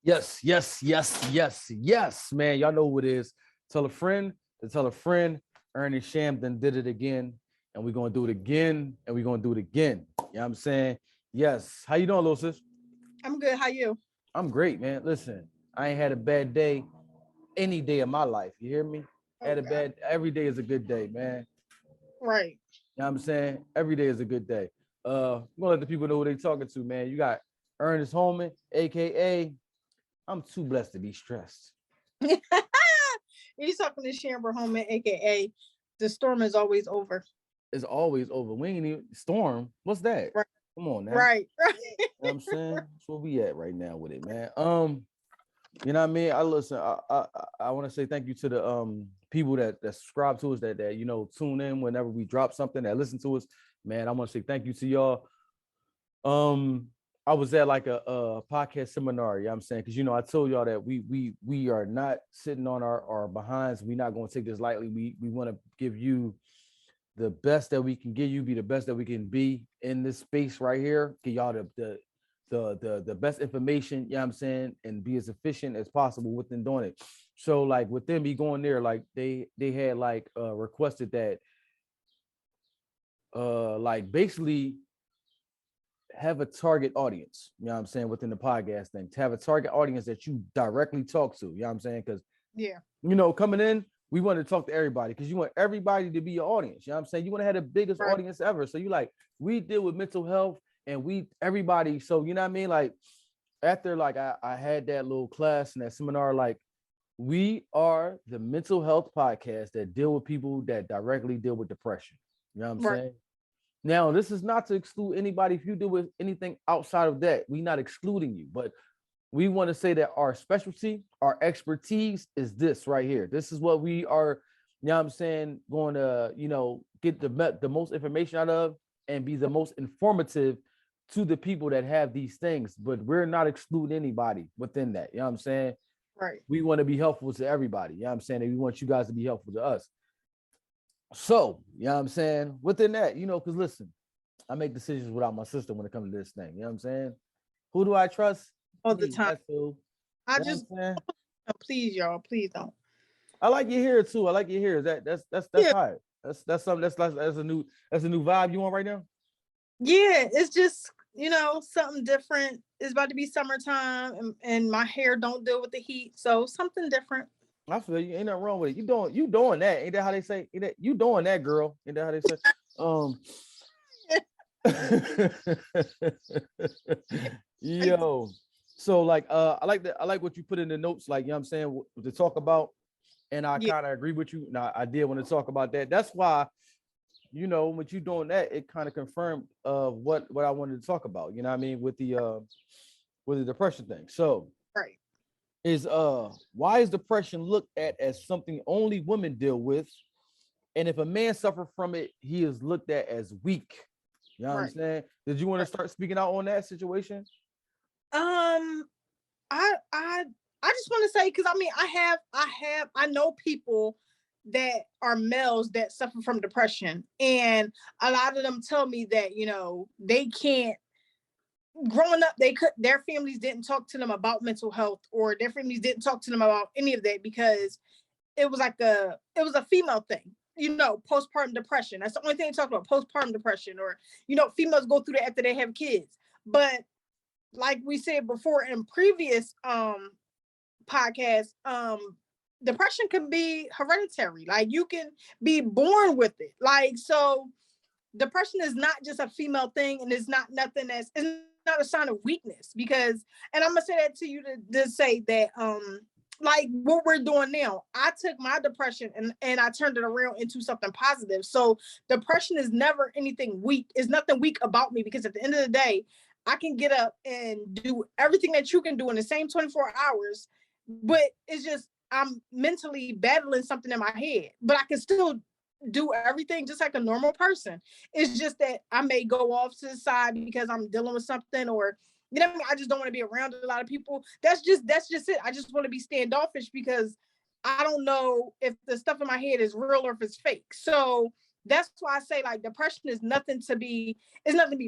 Yes, man. Y'all know who it is. Tell a friend to tell a friend. Ernest and Shambra did it again, and we're gonna do it again, and we're gonna do it again. You know what I'm saying? Yes. How you doing, little sis? I'm good. How you? I'm great, man. Listen, I ain't had a bad day any day of my life. You hear me? Oh Had a God. bad every day is a good day, man. Right. You know what I'm saying? Every day is a good day. I'm gonna let the people know who they talking to, man. You got Ernest Holman, aka I'm too blessed to be stressed. He's talking to Shambra Holman, aka the storm is always over. It's always over. We ain't even storm. What's that? Right. Come on now. Right. Right. You know what I'm saying? That's where we at right now with it, man. You know what I mean? I listen, I want to say thank you to the people that subscribe to us, that tune in whenever we drop something, that listen to us. Man, I want to say thank you to y'all. I was at like a podcast seminar, you know what I'm saying? Because I told y'all that we are not sitting on our behinds. We're not going to take this lightly. We want to give you the best that we can give you, be the best that we can be in this space right here. Give y'all the best information, you know what I'm saying, and be as efficient as possible within doing it. So like within me going there, like they had like requested that like basically have a target audience, you know what I'm saying, within the podcast thing, to have a target audience that you directly talk to, you know what I'm saying? Because Yeah. coming in, we want to talk to everybody because you want everybody to be your audience. You know what I'm saying? You want to have the biggest Right. audience ever. So you like, we deal with mental health and we everybody. So you know what I mean? Like after like I had that little class and that seminar, like we are the mental health podcast that deal with people that directly deal with depression. You know what I'm Right. saying? Now, this is not to exclude anybody. If you deal with anything outside of that, we're not excluding you, but we want to say that our specialty, our expertise is this right here. This is what we are, you know what I'm saying, going to, get the most information out of and be the most informative to the people that have these things. But we're not excluding anybody within that. You know what I'm saying? Right. We want to be helpful to everybody. You know what I'm saying? And we want you guys to be helpful to us. So, you know what I'm saying? Within that, because listen, I make decisions without my sister when it comes to this thing. You know what I'm saying? Who do I trust? All the Me. time. That's who. I You know just what I'm saying? please y'all, please don't. I like your hair too. I like your hair. That's Yeah. hot. That's something that's a new vibe you want right now. Yeah. It's just, something different. It's about to be summertime and my hair don't deal with the heat. So something different. I feel you. Ain't nothing wrong with it. You doing that. Ain't that how they say? Ain't that you doing that, girl? Ain't that how they say? Um Yo. So like I like what you put in the notes, like you know what I'm saying, to talk about. And I Yeah. kind of agree with you. Now I did want to talk about that. That's why, when you doing that, it kind of confirmed what I wanted to talk about. You know what I mean, with the depression thing. So Right. is why is depression looked at as something only women deal with? And if a man suffer from it, he is looked at as weak. You know what I'm Right. saying? Did you want to Right. start speaking out on that situation? Um, I just want to say because I know people that are males that suffer from depression, and a lot of them tell me that they can't. Growing up, their families didn't talk to them about mental health, or their families didn't talk to them about any of that because it was a female thing. Postpartum depression. That's the only thing they talk about, postpartum depression, or females go through that after they have kids. But like we said before in previous podcasts, depression can be hereditary. Like you can be born with it. Like so depression is not just a female thing, and it's not nothing it's not a sign of weakness, because and I'm gonna say that to you to say that like what we're doing now, I took my depression and I turned it around into something positive. So depression is never anything weak. It's nothing weak about me, because at the end of the day, I can get up and do everything that you can do in the same 24 hours, but it's just I'm mentally battling something in my head, but I can still do everything just like a normal person. It's just that I may go off to the side because I'm dealing with something, or what I mean? I just don't want to be around a lot of people. That's just it. I just want to be standoffish because I don't know if the stuff in my head is real or if it's fake. So that's why I say like depression is nothing to be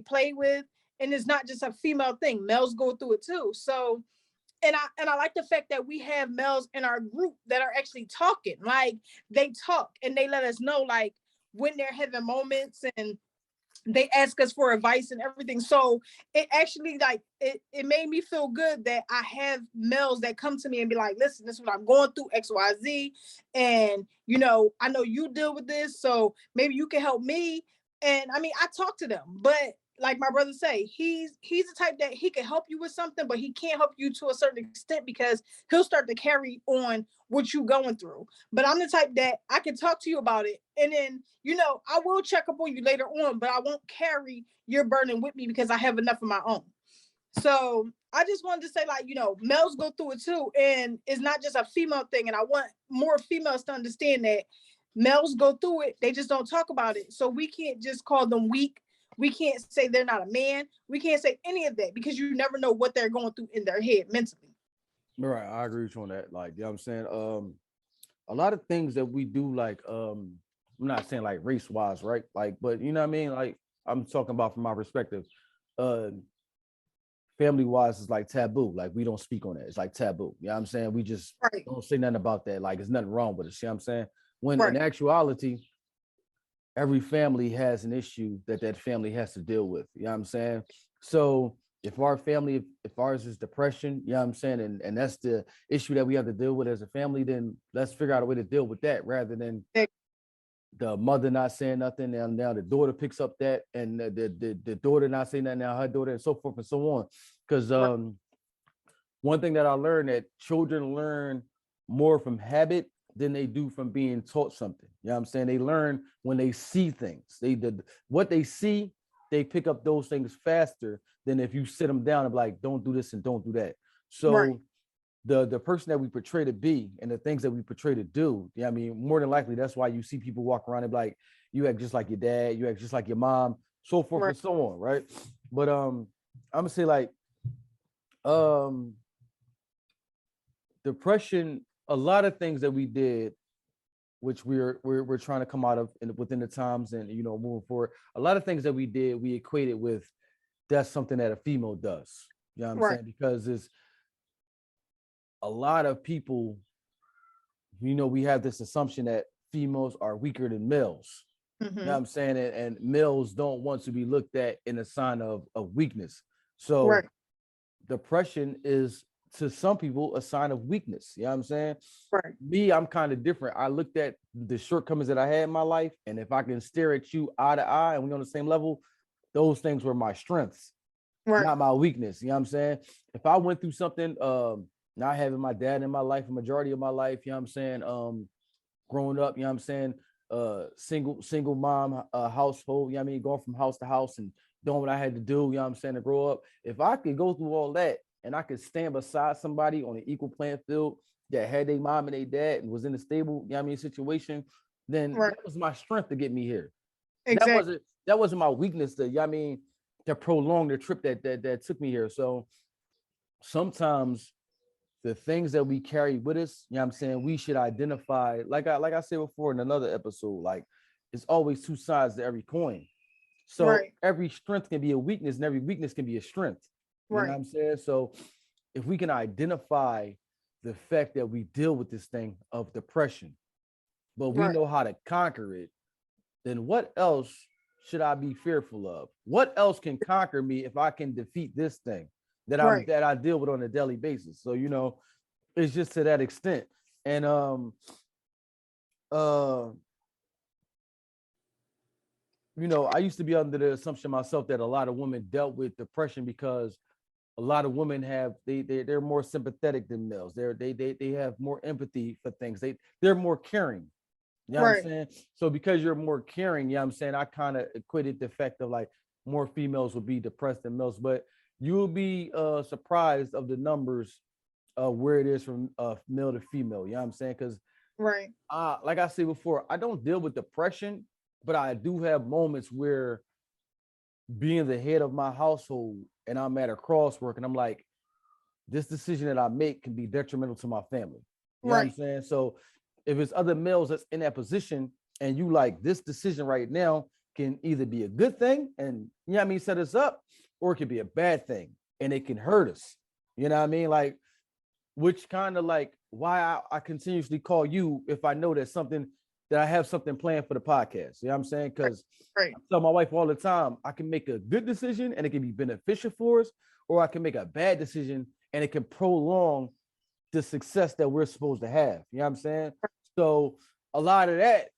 played with, and it's not just a female thing. Males go through it too. So I like the fact that we have males in our group that are actually talking. Like they talk and they let us know like when they're having moments, and they ask us for advice and everything. So it actually like it made me feel good that I have males that come to me and be like, listen, this is what I'm going through, XYZ. And I know you deal with this, so maybe you can help me. And I mean, I talk to them, but like my brother say, he's the type that he can help you with something, but he can't help you to a certain extent because he'll start to carry on what you going through. But I'm the type that I can talk to you about it, and then I will check up on you later on, but I won't carry your burden with me because I have enough of my own. So I just wanted to say, like, males go through it too, and it's not just a female thing. And I want more females to understand that males go through it, they just don't talk about it. So we can't just call them weak. We can't say they're not a man. We can't say any of that because you never know what they're going through in their head mentally. Right, I agree with you on that. Like, you know what I'm saying? A lot of things that we do, like, I'm not saying like race wise, right? Like, but you know what I mean? Like, I'm talking about from my perspective. Uh, family wise is like taboo. Like, we don't speak on that. It's like taboo. You know what I'm saying? We just Right, don't say nothing about that. Like, there's nothing wrong with it. You know what I'm saying? When in right, actuality, every family has an issue that family has to deal with. You know what I'm saying? So if our family, if ours is depression, you know what I'm saying, and that's the issue that we have to deal with as a family, then let's figure out a way to deal with that rather than the mother not saying nothing. And now the daughter picks up that, and the daughter not saying that, now her daughter, and so forth and so on. Because right, one thing that I learned, that children learn more from habit than they do from being taught something. You know what I'm saying? They learn when they see things. They did what they see, they pick up those things faster than if you sit them down and be like, don't do this and don't do that. right, So the person that we portray to be and the things that we portray to do, yeah, I mean, more than likely, that's why you see people walk around and be like, you act just like your dad, you act just like your mom, so forth right, and so on, right? But I'm gonna say like um depression, a lot of things that we did, which we're trying to come out of within the times, and moving forward, a lot of things that we did, we equated with that's something that a female does. You know what I'm right, saying? Because there's a lot of people, we have this assumption that females are weaker than males. You know what mm-hmm. I'm saying? And males don't want to be looked at in a sign of weakness. So Right, depression is to some people a sign of weakness. You know what I'm saying? right, Me, I'm kind of different. I looked at the shortcomings that I had in my life, and if I can stare at you eye to eye and we're on the same level, those things were my strengths, right, not my weakness. You know what I'm saying? If I went through something, not having my dad in my life, a majority of my life, you know what I'm saying? Growing up, you know what I'm saying? Single mom household, you know what I mean? Going from house to house and doing what I had to do, you know what I'm saying, to grow up. If I could go through all that and I could stand beside somebody on an equal playing field that had their mom and their dad and was in a stable, you know what I mean, situation, then right. that was my strength to get me here. That Exactly. wasn't that wasn't my weakness to, you know what I mean, to prolong the trip that took me here. So sometimes the things that we carry with us, you know what I'm saying, we should identify, like I said before in another episode, like it's always two sides to every coin. So Right, every strength can be a weakness and every weakness can be a strength. You know what right, I'm saying? So if we can identify the fact that we deal with this thing of depression, but we right, know how to conquer it, then what else should I be fearful of? What else can conquer me if I can defeat this thing right. that I deal with on a daily basis? So it's just to that extent. And uh I used to be under the assumption myself that a lot of women dealt with depression because a lot of women have they're more sympathetic than males. They have more empathy for things. They're more caring. You know what I'm Right. saying? So because you're more caring, you know what I'm saying, I kind of equated the fact of like more females will be depressed than males, but you'll be surprised of the numbers where it is from male to female. You know what I'm saying? Because Right. like I said before, I don't deal with depression, but I do have moments where being the head of my household and I'm at a crosswork and I'm like, this decision that I make can be detrimental to my family. You know what I'm Right. saying? So if it's other males that's in that position and you like this decision right now can either be a good thing and you know what I mean, set us up, or it could be a bad thing and it can hurt us. You know what I mean? Like which kind of like why I continuously call you if I know that something that I have something planned for the podcast. You know what I'm saying? Because Right. I tell my wife all the time, I can make a good decision and it can be beneficial for us, or I can make a bad decision and it can prolong the success that we're supposed to have. You know what I'm saying? So a lot of that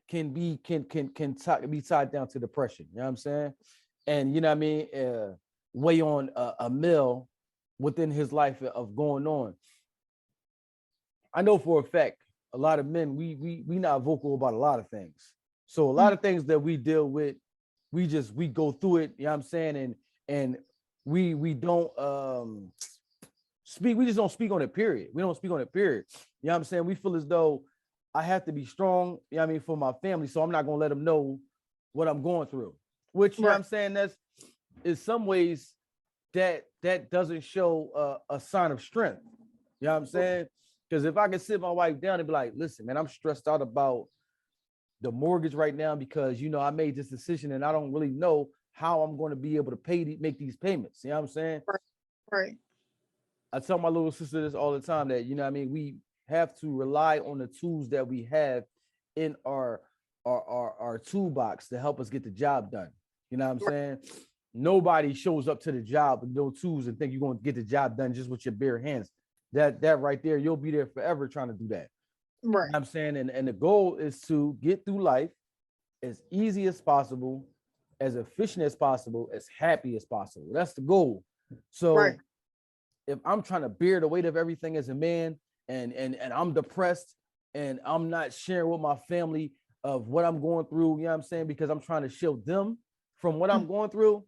can be be tied down to depression. You know what I'm saying? And you know what I mean? Weigh on a mill within his life of going on. I know for a fact a lot of men we not vocal about a lot of things. So a lot of things that we deal with, we go through it, you know what I'm saying? And we don't speak, we just don't speak on it, period. We don't speak on it, period. You know what I'm saying? We feel as though I have to be strong, you know what I mean, for my family. So I'm not gonna let them know what I'm going through. Which you know what I'm saying, that's in some ways that doesn't show a sign of strength. You know what I'm saying? Because if I can sit my wife down and be like, listen, man, I'm stressed out about the mortgage right now because, you know, I made this decision and I don't really know how I'm going to be able to make these payments. You know what I'm saying? Right. I tell my little sister this all the time that, you know what I mean, we have to rely on the tools that we have in our toolbox to help us get the job done. You know what I'm saying? Nobody shows up to the job with no tools and think you're going to get the job done just with your bare hands. That right there, you'll be there forever trying to do that. Right. You know what I'm saying? And the goal is to get through life as easy as possible, as efficient as possible, as happy as possible. That's the goal. So if I'm trying to bear the weight of everything as a man and I'm depressed and I'm not sharing with my family of what I'm going through, you know what I'm saying? Because I'm trying to shield them from what I'm going through,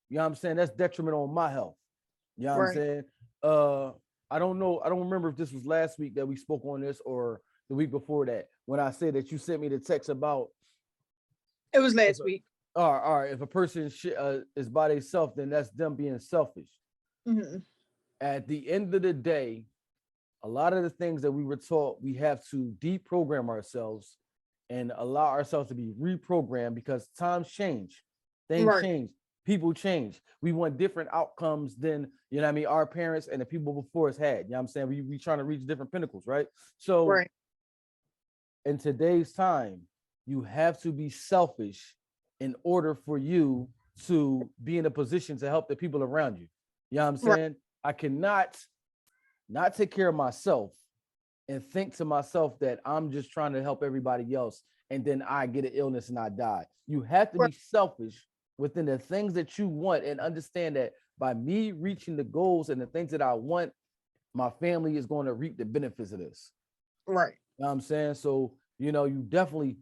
you know what I'm saying? That's detriment on my health. You know what I'm saying? I don't know. I don't remember if this was last week that we spoke on this or the week before that when I said that you sent me the text about. It was last week. All right. If a person is by themselves, then that's them being selfish. Mm-hmm. At the end of the day, a lot of the things that we were taught, we have to deprogram ourselves and allow ourselves to be reprogrammed because times change, things change, people change. We want different outcomes than, you know what I mean, our parents and the people before us had. You know what I'm saying? We trying to reach different pinnacles, right? So in today's time, you have to be selfish in order for you to be in a position to help the people around you. You know what I'm saying? I cannot not take care of myself and think to myself that I'm just trying to help everybody else and then I get an illness and I die. You have to be selfish within the things that you want and understand that by me reaching the goals and the things that I want, my family is going to reap the benefits of this. Right. You know what I'm saying? So, you know, you definitely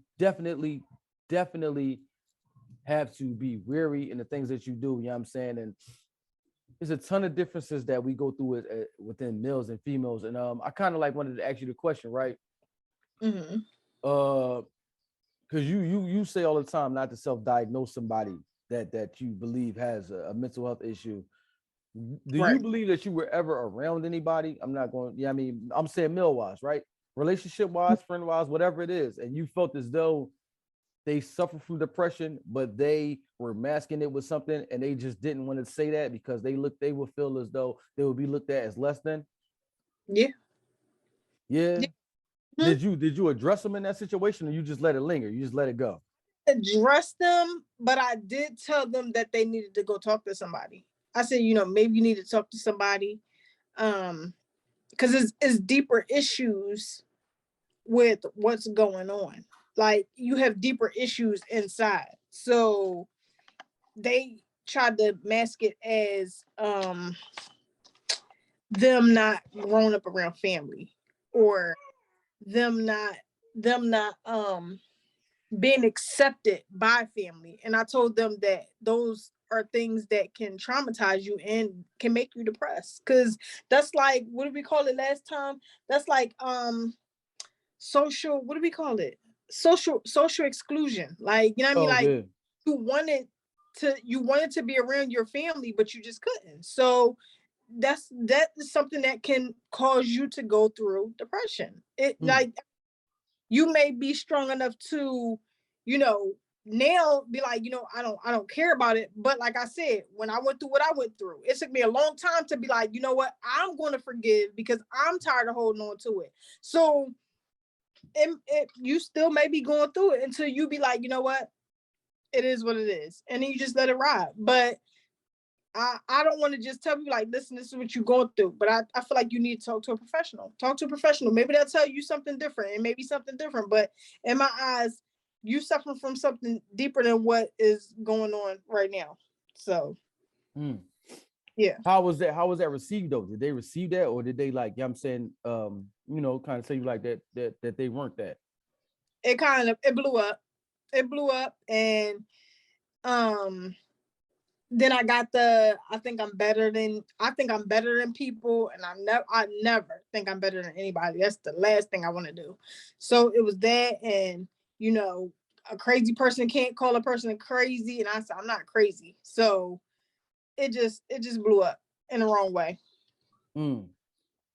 have to be wary in the things that you do. You know what I'm saying? And there's a ton of differences that we go through within males and females. And I kind of like wanted to ask you the question, right? Mm-hmm. Because you say all the time not to self-diagnose somebody that you believe has a mental health issue. Do you believe that you were ever around anybody? I'm not going, yeah, I mean, I'm saying male-wise, right? Relationship-wise, friend-wise, whatever it is, and you felt as though they suffer from depression, but they were masking it with something and they just didn't want to say that because they would feel as though they would be looked at as less than. Yeah. Mm-hmm. Did you address them in that situation or you just let it linger? You just let it go? Address them, but I did tell them that they needed to go talk to somebody. I said, you know, maybe you need to talk to somebody. Because it's deeper issues with what's going on. Like you have deeper issues inside. So they tried to mask it as them not growing up around family or them not being accepted by family. And I told them that those are things that can traumatize you and can make you depressed. Cause that's like, what did we call it last time? That's like social, what do we call it? Social exclusion. Like, you know what I mean? Like yeah. you wanted to be around your family, but you just couldn't. So that is something that can cause you to go through depression. Like you may be strong enough to, you know, now be like, I don't care about it. But like I said, when I went through what I went through, it took me a long time to be like, you know what, I'm going to forgive because I'm tired of holding on to it. So you still may be going through it until you be like, you know what, it is what it is. And then you just let it ride. But I don't want to just tell people like, listen, this is what you're going through. But I feel like you need to talk to a professional. Talk to a professional. Maybe they'll tell you something different and maybe something different. But in my eyes, you suffer from something deeper than what is going on right now. So, yeah. How was that received though? Did they receive that, or did they like, I'm saying, kind of say you like that they weren't that? It blew up. It blew up, and then I got I think I'm better than people, and I never think I'm better than anybody. That's the last thing I want to do. So it was that, and a crazy person can't call a person crazy, and I said I'm not crazy. So it just blew up in the wrong way.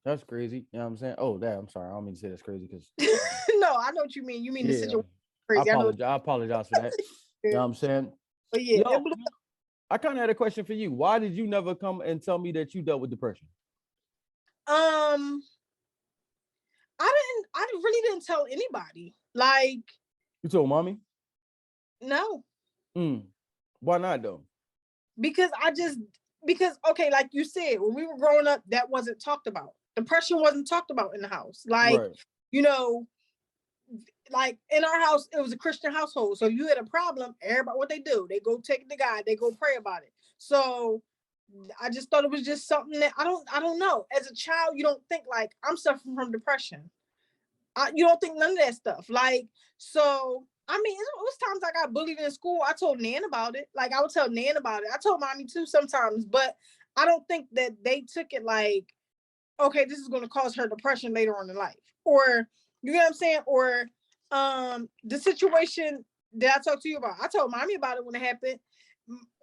That's crazy. You know what I'm saying? Oh, I'm sorry. I don't mean to say that's crazy because no, I know what you mean. You mean the situation crazy. I apologize for that. You know what I'm saying? But yeah, it blew up. I kind of had a question for you. Why did you never come and tell me that you dealt with depression? I really didn't tell anybody. Like, you told mommy? No. Why not though? Because okay, like you said, when we were growing up, that wasn't talked about. Depression wasn't talked about in the house. Like, like in our house, it was a Christian household. So if you had a problem, everybody, what they do, they go take the guy, they go pray about it. So I just thought it was just something that I don't know. As a child, you don't think like I'm suffering from depression. You don't think none of that stuff. Like, so I mean, it was times I got bullied in school. I told Nan about it. Like, I would tell Nan about it. I told mommy too sometimes, but I don't think that they took it like, okay, this is going to cause her depression later on in life, or you know what I'm saying, or the situation that I talked to you about. I told mommy about it when it happened,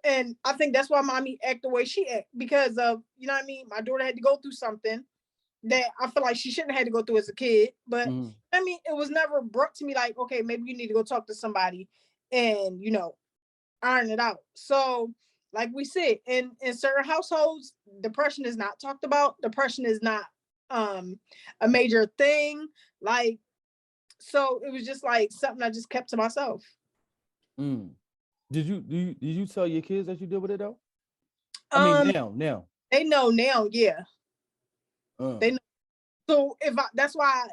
and I think that's why mommy act the way she act, because of, you know what I mean, my daughter had to go through something that I feel like she shouldn't have had to go through as a kid. But I mean, it was never brought to me like, okay, maybe you need to go talk to somebody and, iron it out. So like we said, in certain households, depression is not talked about. Depression is not a major thing. Like, so it was just like something I just kept to myself. Did you tell your kids that you deal with it though? I mean, now. They know now, yeah. They know. So that's why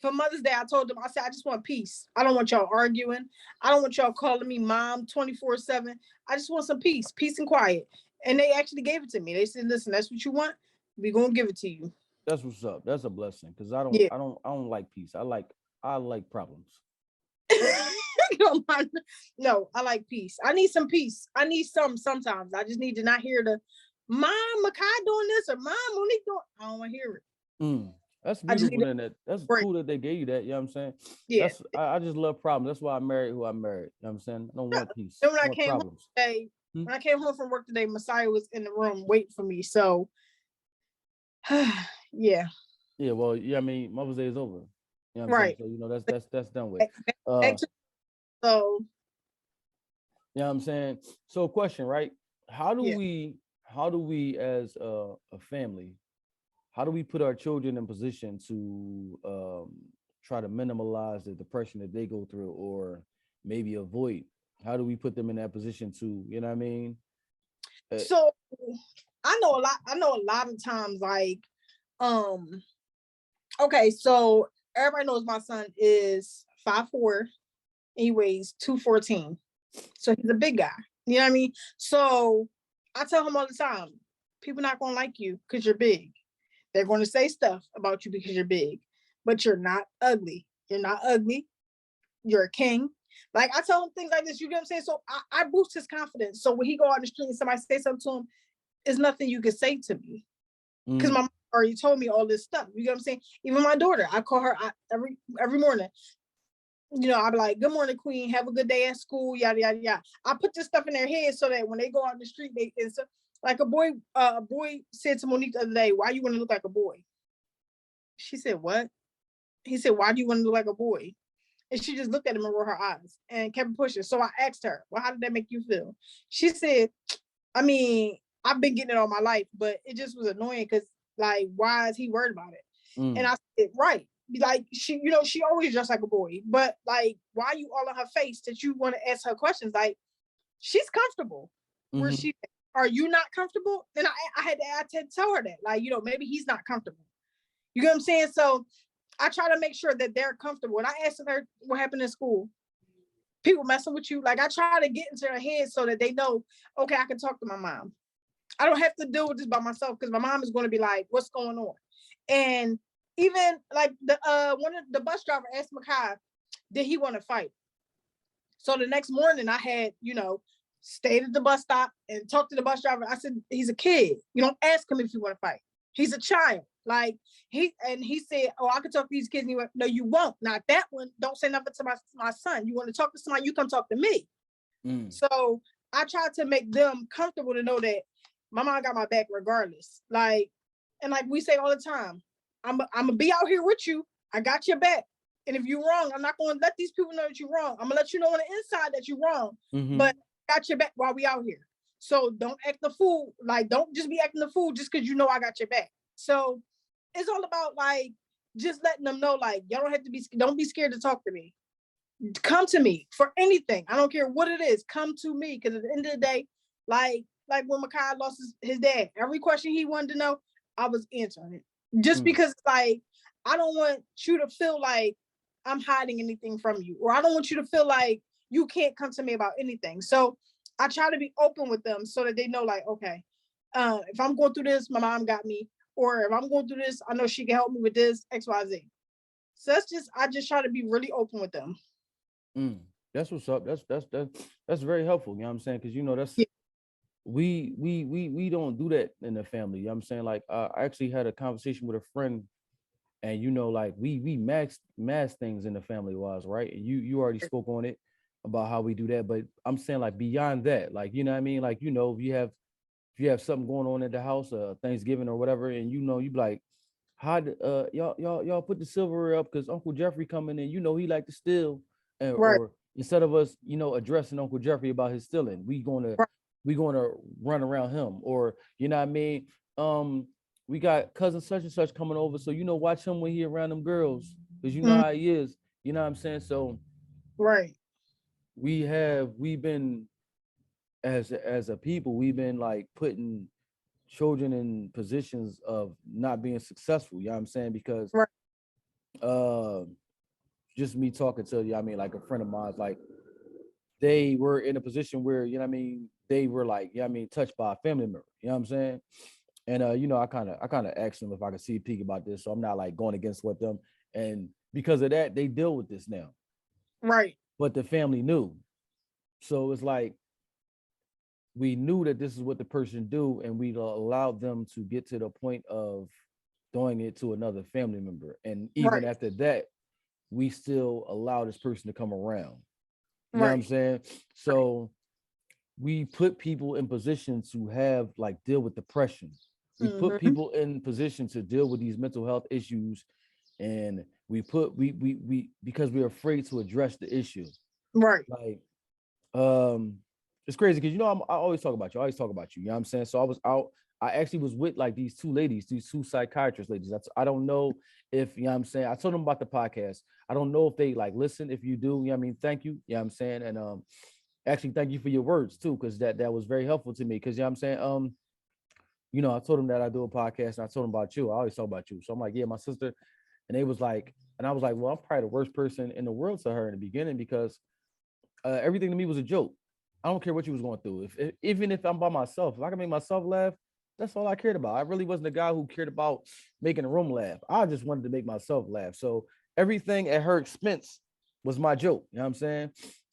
for Mother's Day, I told them, I said, I just want peace. I don't want y'all arguing. I don't want y'all calling me mom 24/7. I just want some peace and quiet. And they actually gave it to me. They said, listen, that's what you want. We're gonna give it to you. That's what's up. That's a blessing. Because I don't like peace. I like problems. No, I like peace. I need some peace. I need sometimes. I just need to not hear the Mom Makai doing this or Mom Monique doing. I don't want to hear it. That's beautiful. That's cool that they gave you that. You know what I'm saying? Yeah. I just love problems. That's why I married who I married. You know what I'm saying? I don't want peace. And when I came home today, when I came home from work today, Messiah was in the room waiting for me. So yeah. Yeah, well, yeah, I mean, Mother's Day is over. You know what I'm right. saying? So, that's done with. So you know what I'm saying? So question, right? How do we as a family, how do we put our children in position to try to minimize the depression that they go through, or maybe avoid? How do we put them in that position to, you know what I mean? So I know a lot of times, like, okay, so everybody knows my son is 5'4", he weighs 214. So he's a big guy. You know what I mean? So I tell him all the time, people not gonna like you because you're big. They're going to say stuff about you because you're big, but you're not ugly. You're not ugly. You're a king. Like, I tell him things like this, you get what I'm saying? So I boost his confidence. So when he go out in the street and somebody say something to him, there's nothing you can say to me. Because my mom already told me all this stuff. You get what I'm saying? Even my daughter, I call her every morning. I'll be like, good morning, Queen. Have a good day at school, yada, yada, yada. I put this stuff in their head so that when they go out in the street, like a boy said to Monique the other day, why you want to look like a boy? She said, what? He said, why do you want to look like a boy? And she just looked at him and rolled her eyes and kept pushing. So I asked her, well, how did that make you feel? She said, I mean, I've been getting it all my life, but it just was annoying because, like, why is he worried about it? And I said, right. Like, she, she always dressed like a boy, but like, why you all in her face that you want to ask her questions? Like, she's comfortable. Where she, are you not comfortable? And I had to tell her that, like, maybe he's not comfortable. You get what I'm saying? So I try to make sure that they're comfortable. And I asked her what happened in school. People messing with you. Like, I try to get into their head so that they know, okay, I can talk to my mom. I don't have to deal with this by myself because my mom is going to be like, what's going on? And even like one of the bus driver asked Makai, did he want to fight? So the next morning I had, stayed at the bus stop and talked to the bus driver. I said, he's a kid. You don't ask him if you want to fight. He's a child. Like, he said, oh, I can talk to these kids. And he went, no, you won't. Not that one. Don't say nothing to my son. You want to talk to somebody, you come talk to me. So I try to make them comfortable to know that my mom got my back regardless. Like, and like we say all the time, I'm gonna be out here with you. I got your back. And if you're wrong, I'm not gonna let these people know that you're wrong. I'm gonna let you know on the inside that you're wrong, but I got your back while we out here. So don't act the fool. Like, don't just be acting the fool just because you know I got your back. So it's all about like just letting them know, like, y'all don't be scared to talk to me. Come to me for anything. I don't care what it is. Come to me, because at the end of the day, like when Makai lost his dad, every question he wanted to know, I was answering it. Just because, like, I don't want you to feel like I'm hiding anything from you, or I don't want you to feel like you can't come to me about anything. So I try to be open with them so that they know, like, okay, if I'm going through this, my mom got me, or if I'm going through this, I know she can help me with this, X, Y, Z. So I just try to be really open with them. That's what's up. That's very helpful. You know what I'm saying? Because that's we don't do that in the family. You know what I'm saying? Like, I actually had a conversation with a friend, and like we mass things in the family wise, right? And you already spoke on it about how we do that, but I'm saying, like, beyond that, like, you know what I mean? Like, if you have something going on at the house, Thanksgiving or whatever, and you be like, how y'all put the silverware up because Uncle Jeffrey coming in, he like to steal, Right. or instead of us, addressing Uncle Jeffrey about his stealing, we gonna run around him, or you know what I mean? We got cousin such and such coming over, so watch him when he around them girls, because you know how he is. You know what I'm saying? So right. we've been as a people, we've been like putting children in positions of not being successful. You know what I'm saying? Because Right. uh just me talking to you, I mean, like a friend of mine's, like, they were in a position where, you know what I mean, they were like, you know what I mean, touched by a family member. You know what I'm saying? And I kind of asked them if I could see a peek about this, so I'm not like going against what them. And because of that, they deal with this now. Right. But the family knew, so it's like we knew that this is what the person do, and we allowed them to get to the point of doing it to another family member. And even Right. after that, we still allow this person to come around. You know what I'm Right. saying? So we put people in position to have, like, deal with depression. We put people in position to deal with these mental health issues, and we because we're afraid to address the issue. Right. Like, it's crazy because I always talk about you. I always talk about you. You know what I'm saying? So I was out. I actually was with like these two psychiatrist ladies. I don't know if, you know what I'm saying, I told them about the podcast. I don't know if they like listen. If you do, you know what I mean, thank you. You know what I'm saying? And actually thank you for your words too, because that was very helpful to me. Because, you know what I'm saying, I told them that I do a podcast, and I told them about you. I always talk about you. So I'm like, yeah, my sister. And they was like, and I was like, well, I'm probably the worst person in the world to her in the beginning, because everything to me was a joke. I don't care what you was going through. If even if I'm by myself, if I can make myself laugh, that's all I cared about. I really wasn't a guy who cared about making the room laugh. I just wanted to make myself laugh. So everything at her expense was my joke. You know what I'm saying?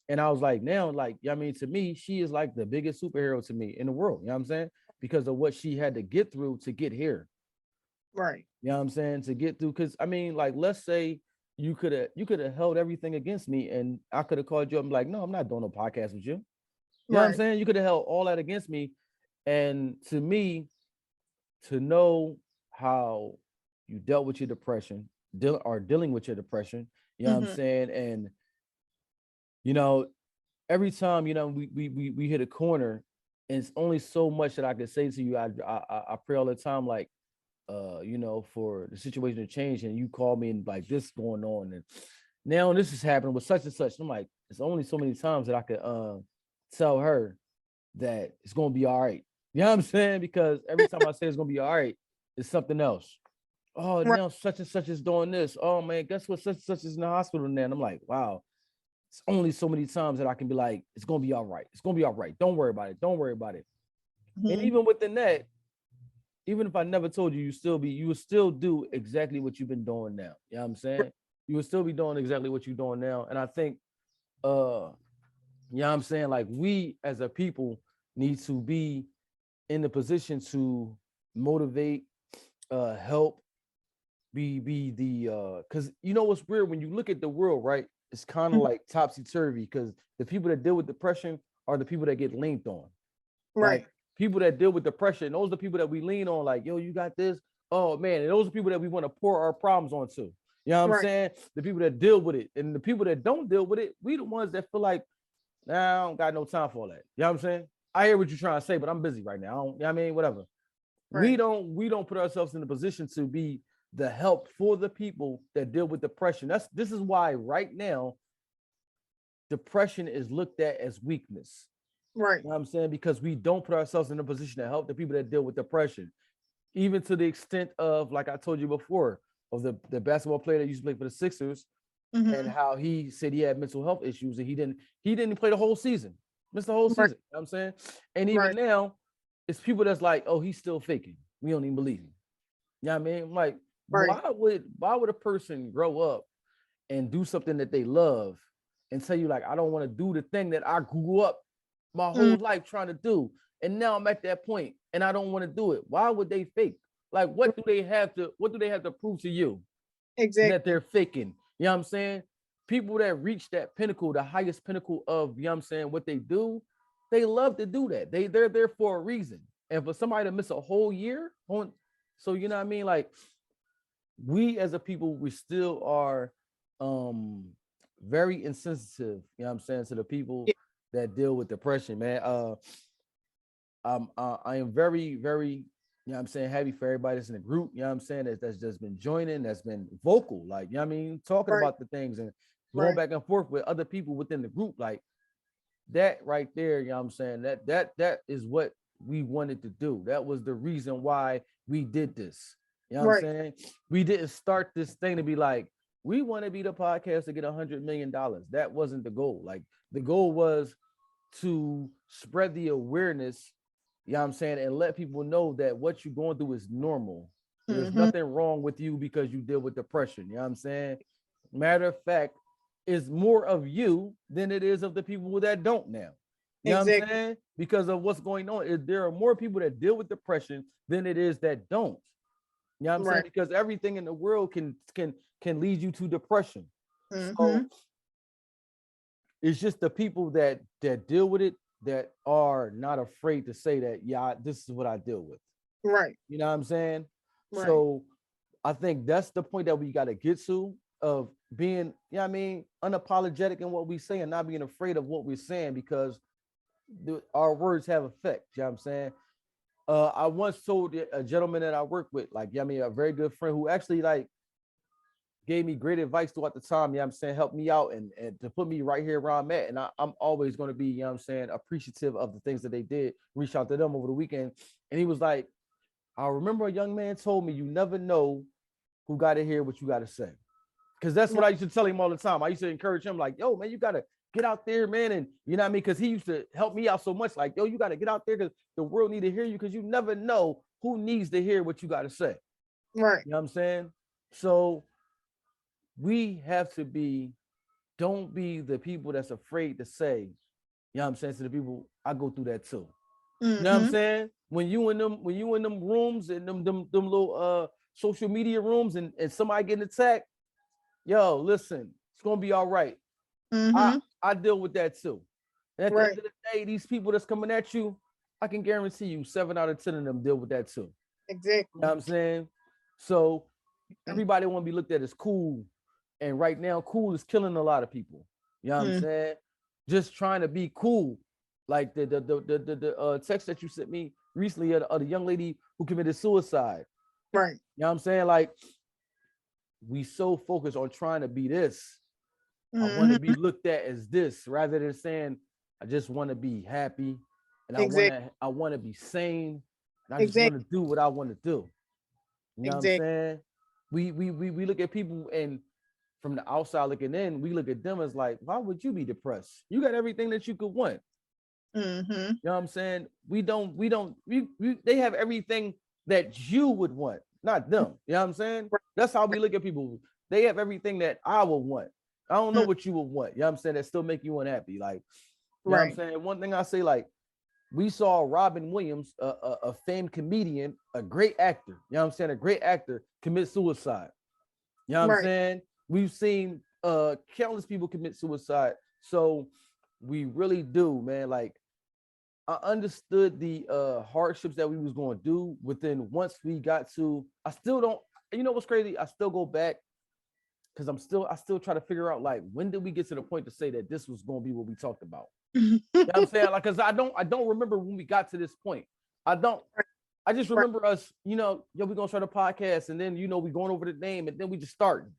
And I was like, now, like, I mean, to me, she is like the biggest superhero to me in the world. You know what I'm saying? Because of what she had to get through to get here. Right. You know what I'm saying? To get through. Because I mean, like, let's say you could have held everything against me, and I could have called you up and be like, no, I'm not doing no podcast with you. You know what I'm Right. saying? You could have held all that against me. And to me, to know how you dealt with your depression, dealing with your depression, you know what I'm saying? And you know, every time, you know, we hit a corner, and it's only so much that I can say to you. I pray all the time, like, you know, for the situation to change, and you call me and like this going on, and now this is happening with such and such. And I'm like, it's only so many times that I could tell her that it's gonna be all right. You know what I'm saying? Because every time I say it's gonna be all right, it's something else. Oh, Right. now such and such is doing this. Oh man, guess what? Such and such is in the hospital now. And I'm like, wow, it's only so many times that I can be like, it's gonna be all right. It's gonna be all right. Don't worry about it. Don't worry about it. And Mhm. even within that, even if I never told you, you would still do exactly what you've been doing now. You know what I'm saying? You would still be doing exactly what you're doing now. And I think you know what I'm saying? Like we as a people need to be in the position to motivate, help, be the because you know what's weird when you look at the world, right? It's kind of Mhm. like topsy turvy because the people that deal with depression are the people that get leaned on. Right. Like people that deal with depression, those are the people that we lean on, like, yo, you got this. Oh man, and those are people that we want to pour our problems onto. You know what I'm Right. saying? The people that deal with it. And the people that don't deal with it, we the ones that feel like, nah, I don't got no time for all that. You know what I'm saying? I hear what you're trying to say, but I'm busy right now. I don't, you know what I mean? Whatever. We Right. don't put ourselves in a position to be the help for the people that deal with depression. This is why right now depression is looked at as weakness. Right. You know what I'm saying? Because we don't put ourselves in a position to help the people that deal with depression, even to the extent of, like I told you before, of the basketball player that used to play for the Sixers and Mhm. how he said he had mental health issues and he didn't play the whole season, missed the whole Right. season. You know what I'm saying? And even Right. now, it's people that's like, oh, he's still faking. We don't even believe him. You know what I mean? Like, Right. why would a person grow up and do something that they love and tell you like I don't want to do the thing that I grew up my Mhm. whole life trying to do, and now I'm at that point and I don't want to do it? Why would they fake? Like what do they have to prove to you that Exactly. they're faking? You know what I'm saying? People that reach that pinnacle, the highest pinnacle of, you know what I'm saying, what they do, they love to do that. They're there for a reason. And for somebody to miss a whole year on, so you know what I mean? Like we as a people, we still are um very insensitive, you know what I'm saying, to the people Yeah. that deal with depression, man. I am very, very, you know what I'm saying, happy for everybody that's in the group, you know what I'm saying, that's just been joining, that's been vocal, like, you know what I mean, talking Right. about the things and going Right. back and forth with other people within the group. Like that right there, you know what I'm saying? That is what we wanted to do. That was the reason why we did this. You know what I'm Right. saying? We didn't start this thing to be like, we want to be the podcast to get $100 million. That wasn't the goal. Like the goal was to spread the awareness, you know what I'm saying, and let people know that what you're going through is normal. There's Mhm. nothing wrong with you because you deal with depression. You know what I'm saying? Matter of fact, is more of you than it is of the people that don't now. You know what I'm Exactly. saying? Because of what's going on. There are more people that deal with depression than it is that don't. You know what I'm saying? Right. Because everything in the world can lead you to depression. So Mhm. it's just the people that deal with it that are not afraid to say that, yeah, this is what I deal with. Right. You know what I'm saying? Right. So I think that's the point that we got to get to, of being, you know what I mean, unapologetic in what we say and not being afraid of what we're saying, because our words have effect. You know what I'm saying? I once told a gentleman that I work with, like, you know what I mean, a very good friend who actually like gave me great advice throughout the time, you know what I'm saying, helped me out and to put me right here where I'm at. And I'm always going to be, you know what I'm saying, appreciative of the things that they did, reach out to them over the weekend. And he was like, I remember a young man told me, you never know who got to hear what you got to say. Because that's what Right. I used to tell him all the time. I used to encourage him, like, yo, man, you got to get out there, man. And you know what I mean? Because he used to help me out so much. Like, yo, you got to get out there because the world need to hear you, because you never know who needs to hear what you got to say. Right. You know what I'm saying? So we have to be, don't be the people that's afraid to say, you know what I'm saying, to the people, I go through that too. You know what I'm Mhm. saying? When you in them rooms and them little social media rooms and somebody getting attacked, yo, listen, it's gonna be all right. I Mhm. I deal with that too. And at the end Right. of the day, these people that's coming at you, I can guarantee you 7 out of 10 of them deal with that too. You know Exactly. what I'm saying? So Mm. everybody want to be looked at as cool. And right now, cool is killing a lot of people. You know what I'm Mm. saying? just trying to be cool. Like the text that you sent me recently of the young lady who committed suicide. Right. You know what I'm saying? Like, we so focused on trying to be this. I want to Mm-hmm. be looked at as this rather than saying I just want to be happy and Exactly. I want to be sane and I just want Exactly. to do what I want to do. You know what I'm Exactly. saying? We look at people and from the outside looking in, we look at them as like, why would you be depressed? You got everything that you could want. Mm-hmm. You know what I'm saying? They have everything that you would want, not them. You know what I'm saying? That's how we look at people. They have everything that I would want. I don't know what you would want. You know what I'm saying? That still make you unhappy. Like, you know what I'm Right. saying? One thing I say, like, we saw Robin Williams, a famed comedian, a great actor, you know what I'm saying? A great actor commit suicide. You know what I'm Right. saying? We've seen countless people commit suicide. So we really do, man. Like, I understood the hardships that we was going to do within once we got to. I still don't. You know what's crazy? I still go back because I still try to figure out, like, when did we get to the point to say that this was going to be what we talked about? You know what I'm saying? Like, because I don't remember when we got to this point. I don't. I just Right. remember us, yo, we're gonna start a podcast, and then we going over the name, and then we just starting.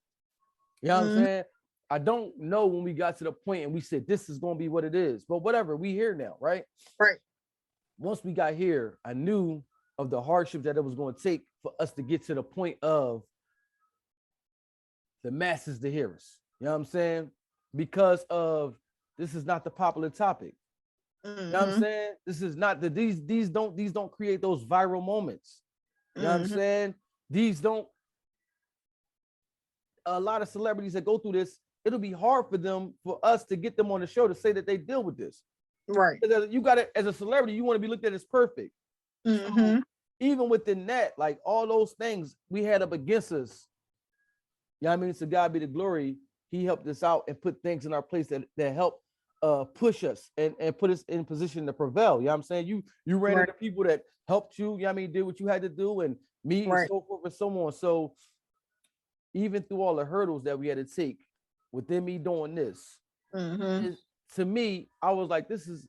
You know what I'm Mm-hmm. saying? I don't know when we got to the point and we said this is gonna be what it is, but whatever, we here now, right? Right. Once we got here, I knew of the hardship that it was going to take for us to get to the point of the masses to hear us. You know what I'm saying? Because of this is not the popular topic. You know what I'm Mm-hmm. saying? This is not the these don't create those viral moments. You know what I'm Mm-hmm. saying? These don't a lot of celebrities that go through this, it'll be hard for us to get them on the show to say that they deal with this. Right. You got to, as a celebrity, you want to be looked at as perfect. So Mm-hmm. even within that, like all those things we had up against us, you know what I mean? To God be the glory. He helped us out and put things in our place that help push us and put us in position to prevail. You know what I'm saying? You ran Right. into people that helped you, you know what I mean, did what you had to do, and me and Right. so forth and so on. So even through all the hurdles that we had to take within me doing this, Mm-hmm. to me, I was like, this is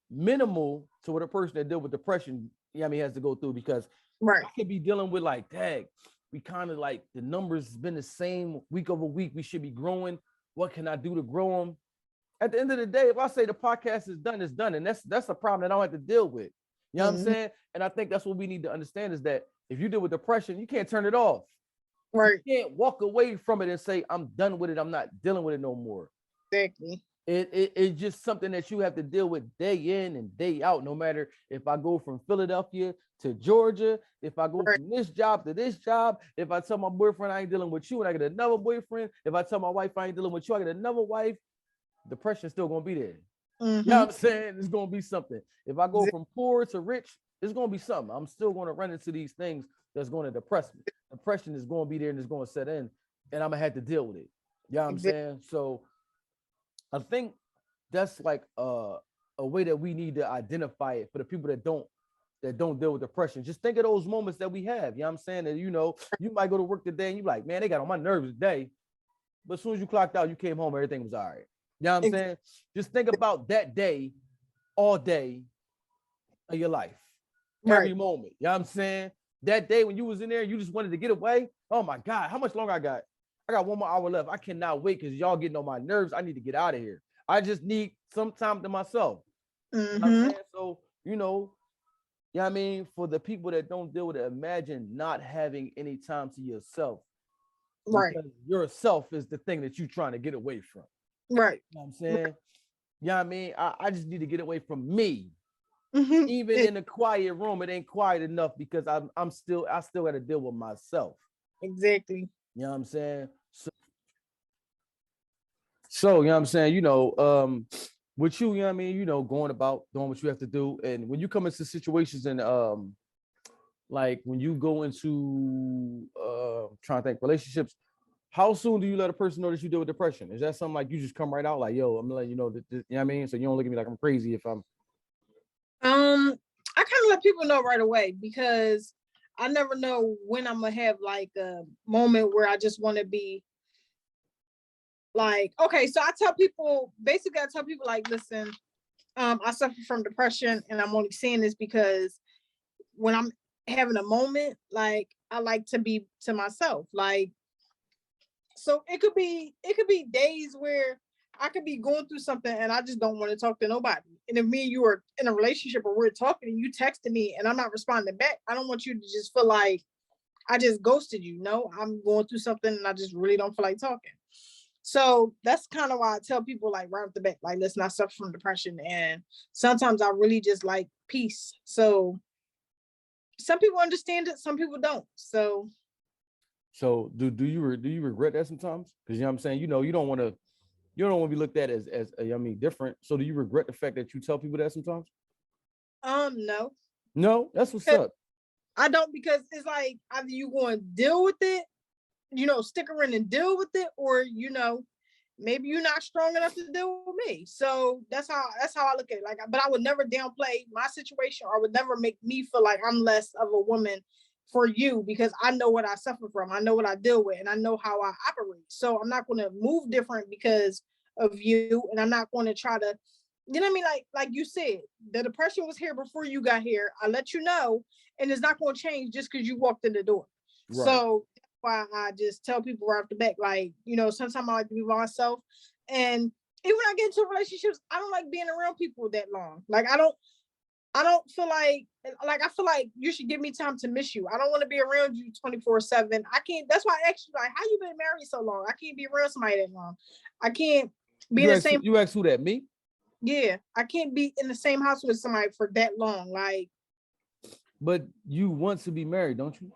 minimal to what a person that deal with depression, you know what I mean, has to go through, because Right. I could be dealing with like, dang, we kind of like the numbers has been the same week over week. We should be growing. What can I do to grow them? At the end of the day, if I say the podcast is done, it's done. And that's a problem that I don't have to deal with. You know what I'm Mm-hmm. saying? And I think that's what we need to understand is that if you deal with depression, you can't turn it off. You Right. can't walk away from it and say, I'm done with it. I'm not dealing with it no more. Exactly. It's just something that you have to deal with day in and day out, no matter if I go from Philadelphia to Georgia, if I go Right. from this job to this job, if I tell my boyfriend I ain't dealing with you and I get another boyfriend, if I tell my wife I ain't dealing with you, I get another wife, depression's still gonna be there. You know Mm-hmm. what I'm saying? It's gonna be something. If I go from poor to rich, it's gonna be something. I'm still gonna run into these things that's gonna depress me. Depression is gonna be there and it's gonna set in, and I'm gonna have to deal with it. You know what I'm Exactly. saying? So I think that's like a way that we need to identify it for the people that don't deal with depression. Just think of those moments that we have. You know what I'm saying? That you might go to work today and you're like, man, they got on my nerves today. But as soon as you clocked out, you came home, everything was all right. You know what I'm saying? Just think about that day, all day of your life, every Right. moment. You know what I'm saying? That day when you was in there, you just wanted to get away. Oh my God, how much longer I got? I got 1 more hour left. I cannot wait because y'all getting on my nerves. I need to get out of here. I just need some time to myself. You know what I'm Mm-hmm. saying? So, yeah, I mean, for the people that don't deal with it, imagine not having any time to yourself Right. because yourself is the thing that you're trying to get away from. Right. You know what I'm saying? Yeah, I mean, I just need to get away from me. Mm-hmm. Even in a quiet room, it ain't quiet enough because I still got to deal with myself. Exactly. You know what I'm saying? So you know what I'm saying, with you know what I mean, going about doing what you have to do. And when you come into situations and like when you go into trying to think relationships, how soon do you let a person know that you deal with depression? Is that something like you just come right out like, yo, I'm gonna let you know that, you know what I mean? So you don't look at me like I'm crazy if I'm I kind of let people know right away because I never know when I'm gonna have like a moment where I just want to be like, okay, so I tell people, basically I tell people like, listen, I suffer from depression, and I'm only saying this because when I'm having a moment, like I like to be to myself. Like, so it could be days where I could be going through something and I just don't want to talk to nobody. And if me and you are in a relationship or we're talking and you texting me and I'm not responding back, I don't want you to just feel like I just ghosted you. No, I'm going through something and I just really don't feel like talking. So that's kind of why I tell people like right off the bat, like, listen, I suffer from depression and sometimes I really just like peace. So some people understand it, some people don't. So So do you regret that sometimes? Because you know what I'm saying, you don't want to be looked at as I mean different. So do you regret the fact that you tell people that sometimes? no. No, that's what's up. I don't, because it's like either you going to deal with it, stick around and deal with it, or maybe you're not strong enough to deal with me. So that's how I look at it. Like, but I would never downplay my situation, or I would never make me feel like I'm less of a woman for you, because I know what I suffer from, I know what I deal with, and I know how I operate. So I'm not going to move different because of you, and I'm not going to try to, you know what I mean? Like you said, the depression was here before you got here. I let you know, and it's not going to change just because you walked in the door. Right. So that's why I just tell people right off the back, like, sometimes I like to be by myself. And even when I get into relationships, I don't like being around people that long. Like, I don't feel like I feel like you should give me time to miss you. I don't want to be around you 24/7. I can't. That's why I asked you, like, how you been married so long? I can't be around somebody that long. I can't be in You the ask same. you ask who that, me? Yeah, I can't be in the same house with somebody for that long. Like, But you want to be married, don't you?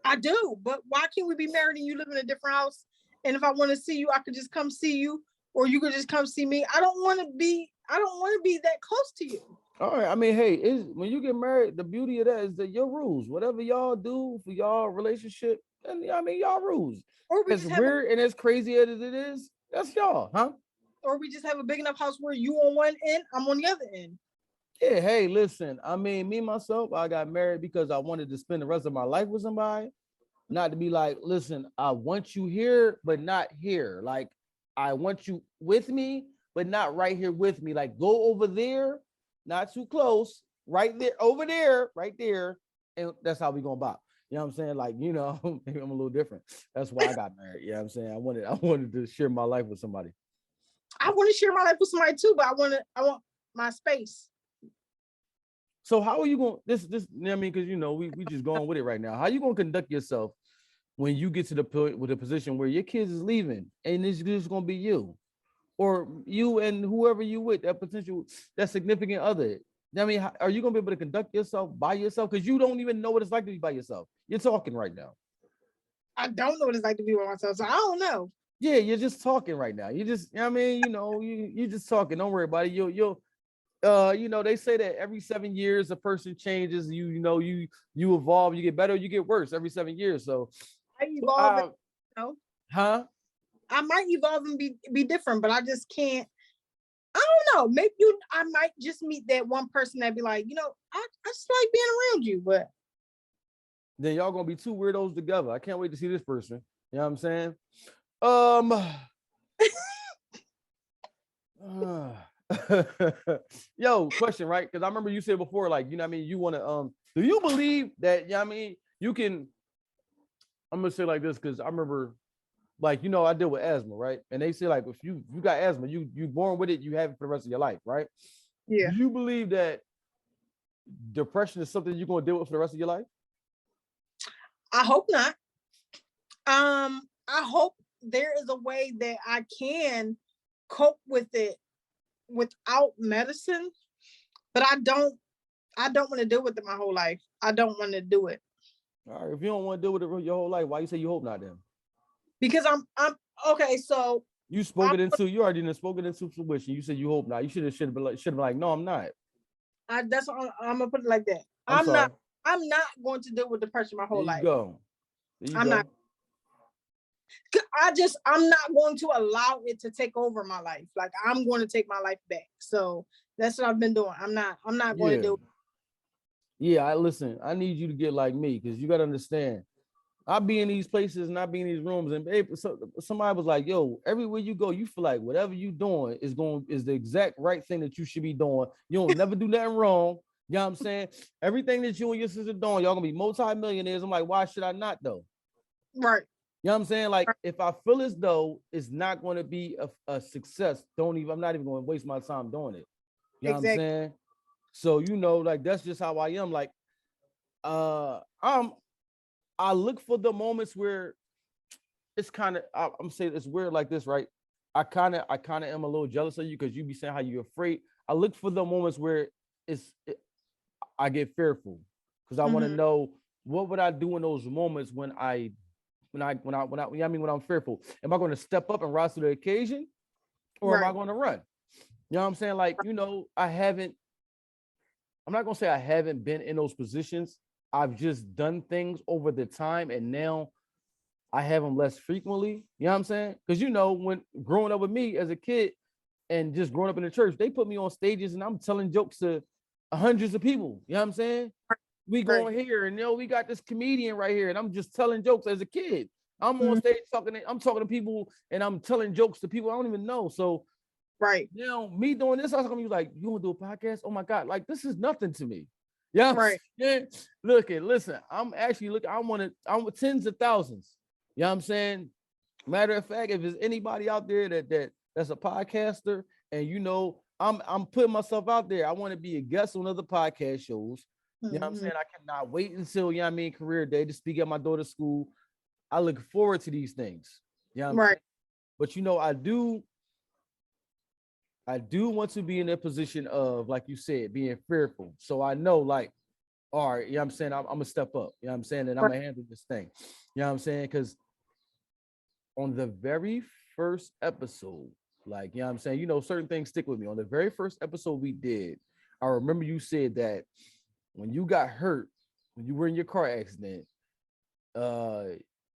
I do, but why can't we be married and you live in a different house? And if I want to see you, I could just come see you, or you could just come see me. I don't want to be. I don't want to be that close to you. All right. I mean, hey, is when you get married, the beauty of that is that your rules, whatever y'all do for y'all relationship, and I mean y'all rules. Or we As just have a, weird and as crazy as it is, that's y'all, huh? or we just have a big enough house where you on one end, I'm on the other end. Yeah, hey, listen. I mean, me myself, I got married because I wanted to spend the rest of my life with somebody, not to be like, listen, I want you here, but not here. Like, I want you with me, but not right here with me. Like, go over there, not too close, right there, over there, right there. And that's how we gonna bop. You know what I'm saying? Like, maybe I'm a little different. That's why I got married. You know what I'm saying? I wanted to share my life with somebody. I want to share my life with somebody too, but I want my space. So how are you going this, you know what I mean? Because we just going with it right now. How you gonna conduct yourself when you get to the point with a position where your kids is leaving and it's just gonna be you? Or you and whoever you with, that significant other. I mean, are you gonna be able to conduct yourself by yourself? Because you don't even know what it's like to be by yourself. You're talking right now. I don't know what it's like to be by myself, so I don't know. Yeah, you're just talking right now. You just, I mean, you just talking. Don't worry about it. You'll they say that every 7 years a person changes. You evolve, you get better, you get worse every 7 years. So, I evolve, and, you know, huh? I might evolve and be different, but I just can't. I don't know. Maybe I might just meet that one person that be like, I just like being around you, but Then y'all gonna be two weirdos together. I can't wait to see this person. You know what I'm saying? Um, yo, question, right? Because I remember you said before, like, what I mean, you want to do you believe that, I mean, you can, I'm gonna say like this, because I remember, like, I deal with asthma, right? And they say, like, if you got asthma, you born with it, you have it for the rest of your life, right? yeah, Do you believe that depression is something you're gonna deal with for the rest of your life? I hope not. I hope there is a way that I can cope with it without medicine, but I don't want to deal with it my whole life. I don't want to do it. All right, if you don't want to deal with it your whole life, why you say you hope not then? Because I'm okay, so You spoke I it into, you already done spoken into fruition. You said you hope not. You should have been like, no, I'm not. that's what I'm gonna put it like that. I'm sorry. I'm not going to deal with depression my There whole you life. go. There you I'm not. go. I'm not going to allow it to take over my life. Like, I'm going to take my life back. So that's what I've been doing. I'm not going to Yeah. do it. Yeah, I listen. I need you to get like me, because you got to understand. I be in these places and I be in these rooms, and somebody was like, "Yo, everywhere you go, you feel like whatever you doing is the exact right thing that you should be doing. You don't never do nothing wrong. You know what I'm saying? Everything that you and your sister doing, y'all gonna be multi-millionaires." I'm like, why should I not though? Right. You know what I'm saying? Like, if I feel as though it's not going to be a success, I'm not even going to waste my time doing it. You know what I'm Exactly. saying? So, like, that's just how I am. Like, I'm I look for the moments where it's kind of I'm saying it's weird like this, right? I kind of am a little jealous of you because you be saying how you're afraid. I look for the moments where it's it, I get fearful because I want to Mm-hmm. know what would I do in those moments when I'm fearful. Am I going to step up and rise to the occasion, or am I Right. going to run? You know what I'm saying? Like, I'm not gonna say I haven't been in those positions. I've just done things over the time, and now I have them less frequently. You know what I'm saying? Because when growing up with me as a kid and just growing up in the church, they put me on stages and I'm telling jokes to hundreds of people. You know what I'm saying? We Right. going here, and we got this comedian right here, and I'm just telling jokes as a kid. I'm on Mhm. stage I'm talking to people, and I'm telling jokes to people I don't even know. So Right. now me doing this, I was gonna be like, "You want to do a podcast? Oh my god, like this is nothing to me." Yeah, Right. yeah. Listen. I'm actually looking. I'm with tens of thousands. You know what I'm saying? Matter of fact, if there's anybody out there that's a podcaster, and I'm putting myself out there. I want to be a guest on other podcast shows. You know what I'm Mhm. saying? I cannot wait until career day to speak at my daughter's school. I look forward to these things. You know what I'm Right. saying? But I do want to be in a position of, like you said, being fearful. So I know, like, all right, you know what I'm saying? I'm gonna step up. You know what I'm saying? And I'm Right. gonna handle this thing. You know what I'm saying? Because on the very first episode, like, you know what I'm saying? Certain things stick with me. On the very first episode we did, I remember you said that when you got hurt, when you were in your car accident, uh,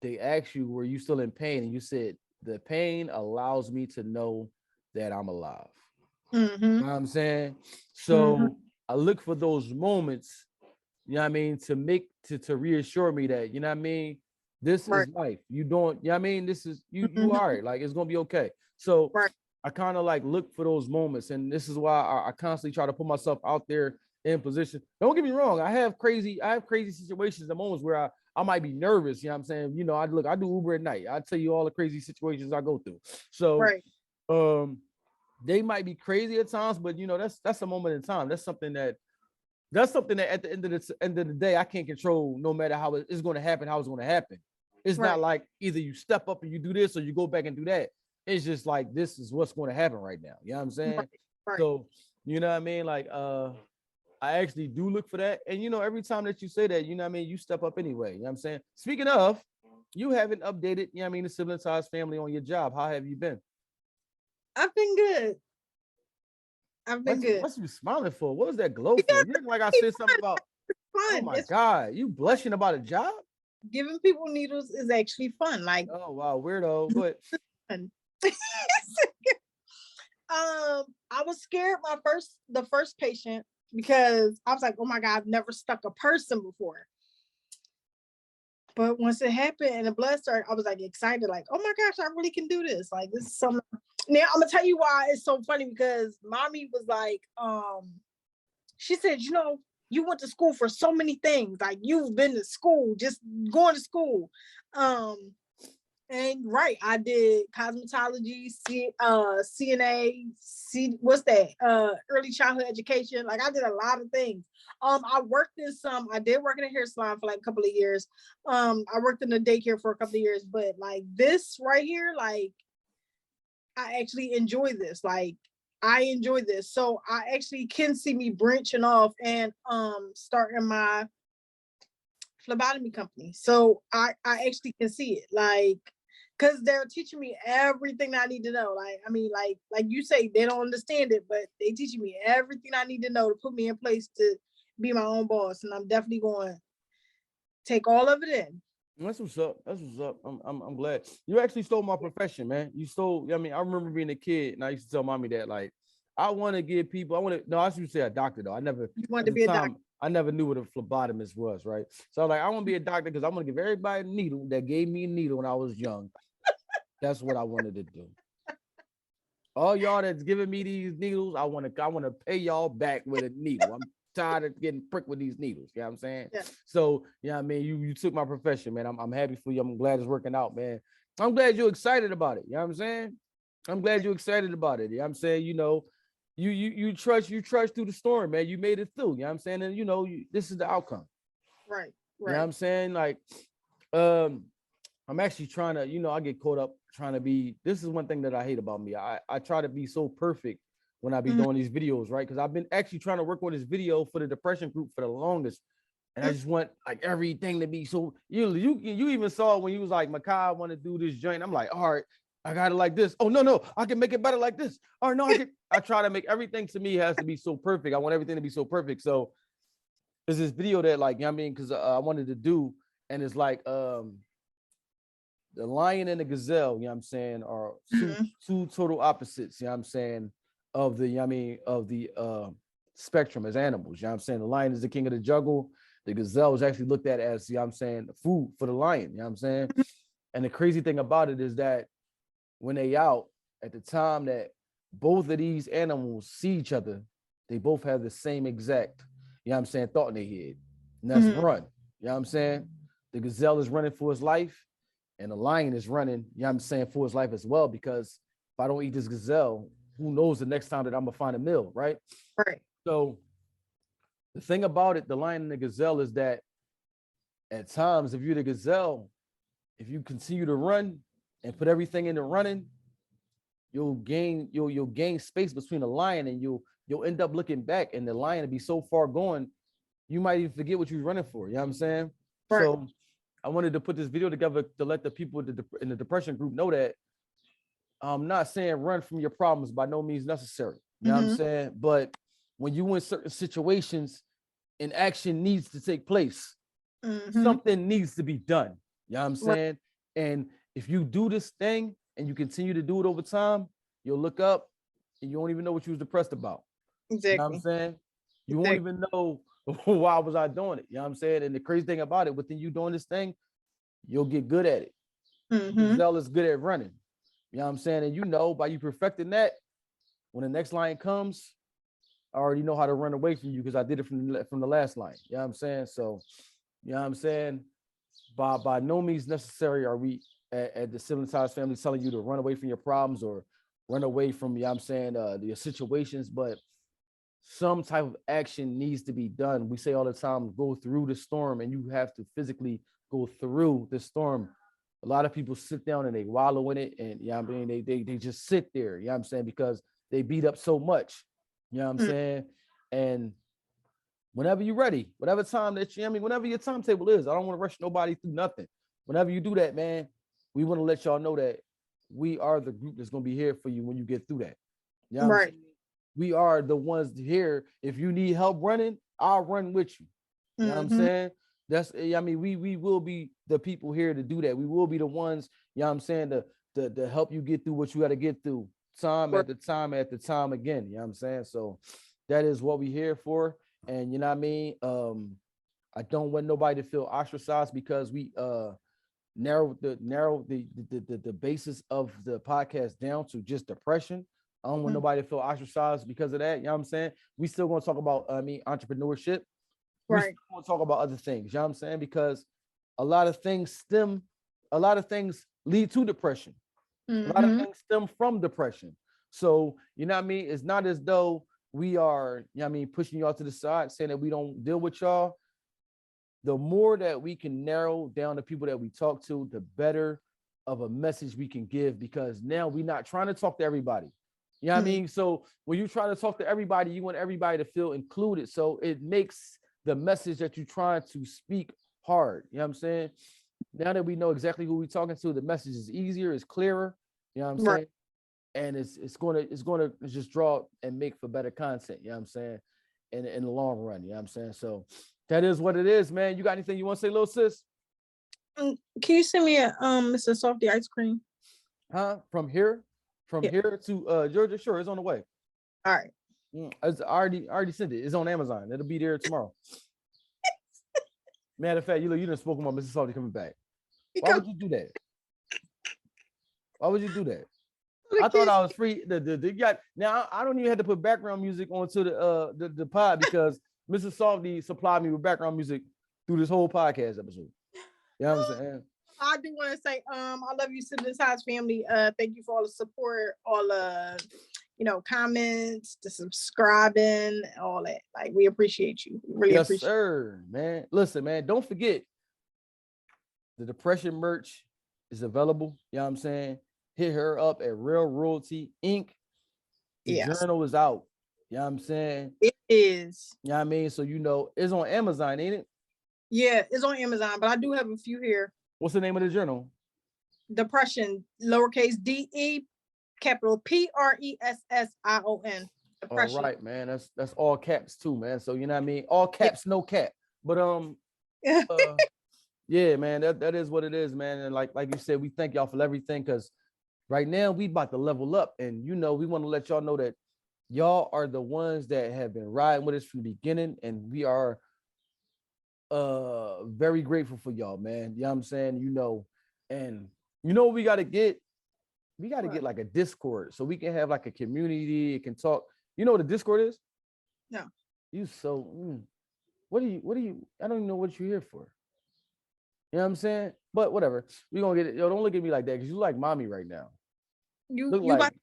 they asked you, were you still in pain? And you said, the pain allows me to know that I'm alive. You Mhm. know what I'm saying? Mhm. So I look for those moments, you know what I mean, to reassure me that, you know what I mean, this Right. is life. You don't, you know what I mean? This is you Mhm. are right. Like, it's gonna be okay. So Right. I kind of like look for those moments, and this is why I constantly try to put myself out there in position. Don't get me wrong, I have crazy situations and moments where I might be nervous, you know what I'm saying? I do Uber at night. I tell you all the crazy situations I go through. So Right. um they might be crazy at times, but that's a moment in time. That's something that at the end of the day I can't control, no matter how it's going to happen, how it's going to happen. It's not Right. like either you step up and you do this or you go back and do that. It's just like, this is what's going to happen right now. You know what I'm saying? Right. Right. So, you know what I mean? Like, I actually do look for that. And every time that you say that, you know what I mean, you step up anyway. You know what I'm saying? Speaking of, you haven't updated, you know what I mean, the Sibling Ties family on your job. How have you been? I've been good. I've been good. What's you smiling for? What was that glow for? Because You acting like I it's said something about, oh fun. my It's God, you fun. blushing about a job? Giving people needles is actually fun. Like Oh wow, weirdo. Go ahead. fun. I was scared the first patient because I was like, oh my God, I've never stuck a person before. But once it happened and the blood started, I was like excited, like, oh my gosh, I really can do this. Like, this is something. Now I'm gonna tell you why it's so funny, because mommy was like, she said, you went to school for so many things. Like, you've been to school, just going to school. Um, and right, I did cosmetology, CNA, what's that? Early childhood education. Like, I did a lot of things. I did work in a hair salon for like a couple of years. I worked in a daycare for a couple of years, but like this right here, like, I actually enjoy this. Like, I enjoy this. So I actually can see me branching off and starting my phlebotomy company. So I actually can see it. Like, because they're teaching me everything I need to know. Like, I mean, like you say, they don't understand it, but they teaching me everything I need to know to put me in place to be my own boss. And I'm definitely going to take all of it in. That's what's up. That's what's up. I'm glad. You actually stole my profession, man. You stole, I mean, I remember being a kid and I used to tell mommy that, like, I want to give people, I want to, no, I should say a doctor though. I never, You want at to the be a doctor. time, I never knew what a phlebotomist was, right? So I was like, I want to be a doctor because I want to give everybody a needle that gave me a needle when I was young. That's what I wanted to do. All y'all that's giving me these needles, I want to pay y'all back with a needle. I'm tired of getting pricked with these needles. You know what I'm saying? Yeah. So, yeah, I mean, you took my profession, man. I'm happy for you. I'm glad it's working out, man. I'm glad you're excited about it. You know what I'm saying? I'm glad you're excited about it. You know what I'm saying? You trudge through the storm, man. You made it through. You know what I'm saying? And this is the outcome. Right. You know what Right. I'm saying? Like, um, I'm actually trying to, I get caught up trying to be. This is one thing that I hate about me. I try to be so perfect when I be Mhm. doing these videos, right? Because I've been actually trying to work on this video for the depression group for the longest, and I just want like everything to be so. You even saw it when you was like, Makai, I want to do this joint. I'm like, all right, I got it like this. Oh no, I can make it better like this. Or no, I can. I try to make everything to me has to be so perfect. I want everything to be so perfect. So there's this video that like, I mean, because I wanted to do, and it's like the lion and the gazelle, you know what I'm saying, are Mhm. two total opposites, you know what I'm saying, of the, of the spectrum as animals, you know what I'm saying? The lion is the king of the jungle. The gazelle is actually looked at as, you know what I'm saying, food for the lion, you know what I'm saying? And the crazy thing about it is that when they out, at the time that both of these animals see each other, they both have the same exact, you know what I'm saying, thought in their head. And that's Mhm. run. You know what I'm saying? The gazelle is running for his life, and the lion is running, you know what I'm saying, for his life as well. Because if I don't eat this gazelle, who knows the next time that I'm gonna find a meal, right? Right. So the thing about it, the lion and the gazelle, is that at times, if you're the gazelle, if you continue to run and put everything into running, you'll gain space between the lion, and you'll end up looking back, and the lion will be so far gone, you might even forget what you were running for. You know what I'm saying? Right. So I wanted to put this video together to let the people in the depression group know that I'm not saying run from your problems, by no means necessary. You know what I'm Mhm. saying? But when you in certain situations and action needs to take place, Mhm. something needs to be done. You know what I'm Right. saying? And if you do this thing and you continue to do it over time, you'll look up and you won't even know what you was depressed about. You know what I'm Exactly. saying? You won't Exactly. even know why was I doing it. You know what I'm saying? And the crazy thing about it, within you doing this thing, you'll get good at it. Mhm. Gazelle is good at running. You know what I'm saying? And by you perfecting that, when the next line comes, I already know how to run away from you because I did it from the last line. You know what I'm saying? So, you know what I'm saying? By no means necessary are we at the Sibling Ties family telling you to run away from your problems or run away from, you know what I'm saying, the situations, but some type of action needs to be done. We say all the time, go through the storm, and you have to physically go through the storm. A lot of people sit down and they wallow in it, and you know what I mean, they just sit there, you know what I'm saying, because they beat up so much. You know what I'm Mhm. saying? And whenever you're ready, whatever time that you, I mean, whenever your timetable is, I don't want to rush nobody through nothing. Whenever you do that, man, we want to let y'all know that we are the group that's gonna be here for you when you get through that. You know what I'm Right. saying? We are the ones here. If you need help running, I'll run with you. You know what I'm Mhm. saying? I mean, we will be the people here to do that. We will be the ones, you know what I'm saying, to help you get through what you got to get through time Right. at the time at the time again. You know what I'm saying? So that is what we here for. And you know what I mean? I don't want nobody to feel ostracized because we narrow the basis of the podcast down to just depression. I don't want Mhm. nobody to feel ostracized because of that. You know what I'm saying? We still gonna talk about, entrepreneurship. We Right. still gonna talk about other things. You know what I'm saying? Because a lot of things stem, a lot of things lead to depression. A lot of Mhm. things stem from depression. So, you know what I mean? It's not as though we are, you know what I mean, pushing y'all to the side, saying that we don't deal with y'all. The more that we can narrow down the people that we talk to, the better of a message we can give, because now we're not trying to talk to everybody. You know what I Mhm. mean? So when you try to talk to everybody, you want everybody to feel included. So it makes the message that you're trying to speak hard. You know what I'm saying? Now that we know exactly who we're talking to, the message is easier, it's clearer. You know what I'm Right. saying? And it's gonna just draw and make for better content. You know what I'm saying? In the long run. You know what I'm saying? So that is what it is, man. You got anything you want to say, little sis? Can you send me a Mr. Softy ice cream? Huh? From Yeah. here to Georgia? Sure, it's on the way. All right. I already sent it. It's on Amazon. It'll be there tomorrow. Matter of fact, you done spoke about Mrs. Salty coming back. Why would you do that? Why would you do that? I thought I was free. Now I don't even have to put background music onto the pod because Mrs. Salty supplied me with background music through this whole podcast episode. You know what I'm saying? I do want to say, I love you, Sibling Ties family. Thank you for all the support, all the, comments, the subscribing, all that. Like, we appreciate you. We really appreciate Yes, sir, man. Listen, man, don't forget the depression merch is available. You know what I'm saying? Hit her up at Real Royalty Inc. The journal is out. You know what I'm saying? It is. You know what I mean? So it's on Amazon, ain't it? Yeah, it's on Amazon, but I do have a few here. What's the name of the journal? Depression, lowercase D-E, capital Pression. Depression. All right, man. That's all caps too, man. So you know what I mean? All caps, no cap. But yeah, man, that is what it is, man. And like you said, we thank y'all for everything because right now we about to level up, and we want to let y'all know that y'all are the ones that have been riding with us from the beginning, and we are very grateful for y'all, man. You know what I'm saying? And what we gotta get? We gotta get like a Discord so we can have like a community. It can talk. You know what a Discord is? No. What do you? I don't even know what you're here for. You know what I'm saying? But whatever. We're gonna get it. Yo, don't look at me like that because you like mommy right now. You about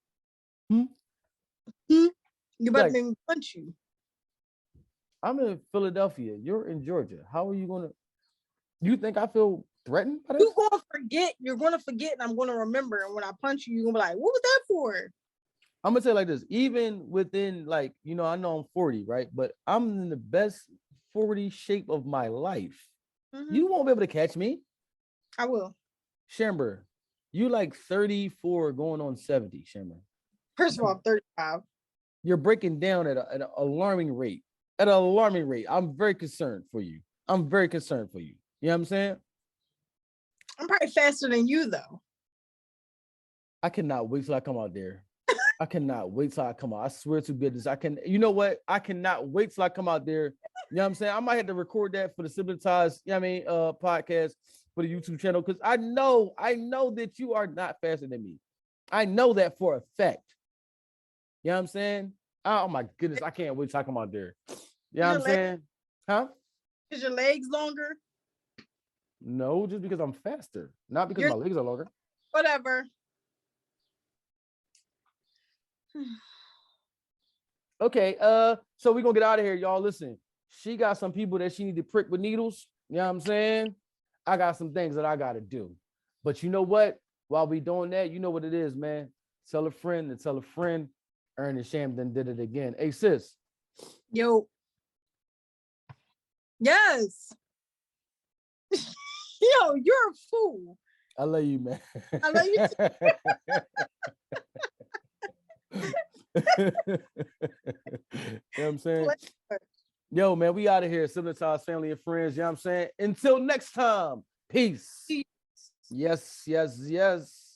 to punch you. I'm in Philadelphia. You're in Georgia. How are you gonna? You think I feel threatened by this? You're gonna forget. You're gonna forget, and I'm gonna remember. And when I punch you, you're gonna be like, "What was that for?" I'm gonna say it like this. Even within I know I'm 40, right? But I'm in the best 40 shape of my life. Mm-hmm. You won't be able to catch me. I will. Shambra, you like 34 going on 70, Shambra. First of all, 35. You're breaking down at an alarming rate. At an alarming rate. I'm very concerned for you. You know what I'm saying? I'm probably faster than you, though. I cannot wait till I come out there. I cannot wait till I come out. I swear to goodness. You know what? I cannot wait till I come out there. You know what I'm saying? I might have to record that for the Sibling Ties, podcast for the YouTube channel. Because I know that you are not faster than me. I know that for a fact. You know what I'm saying? Oh my goodness. I can't wait till I come out there. You know what I'm saying? Huh? Is your legs longer? No, just because I'm faster. Not because my legs are longer. Whatever. Okay, so we're gonna get out of here, y'all. Listen, she got some people that she need to prick with needles. You know what I'm saying? I got some things that I gotta do. But you know what? While we doing that, you know what it is, man. Tell a friend and tell a friend. Ernest and Shambra did it again. Hey, sis. Yo. Yes. Yo, you're a fool. I love you, man. I love you too. You know what I'm saying? Yo, man, we out of here. Sibling Ties, family and friends. You know what I'm saying? Until next time. Peace. Yes, yes, yes.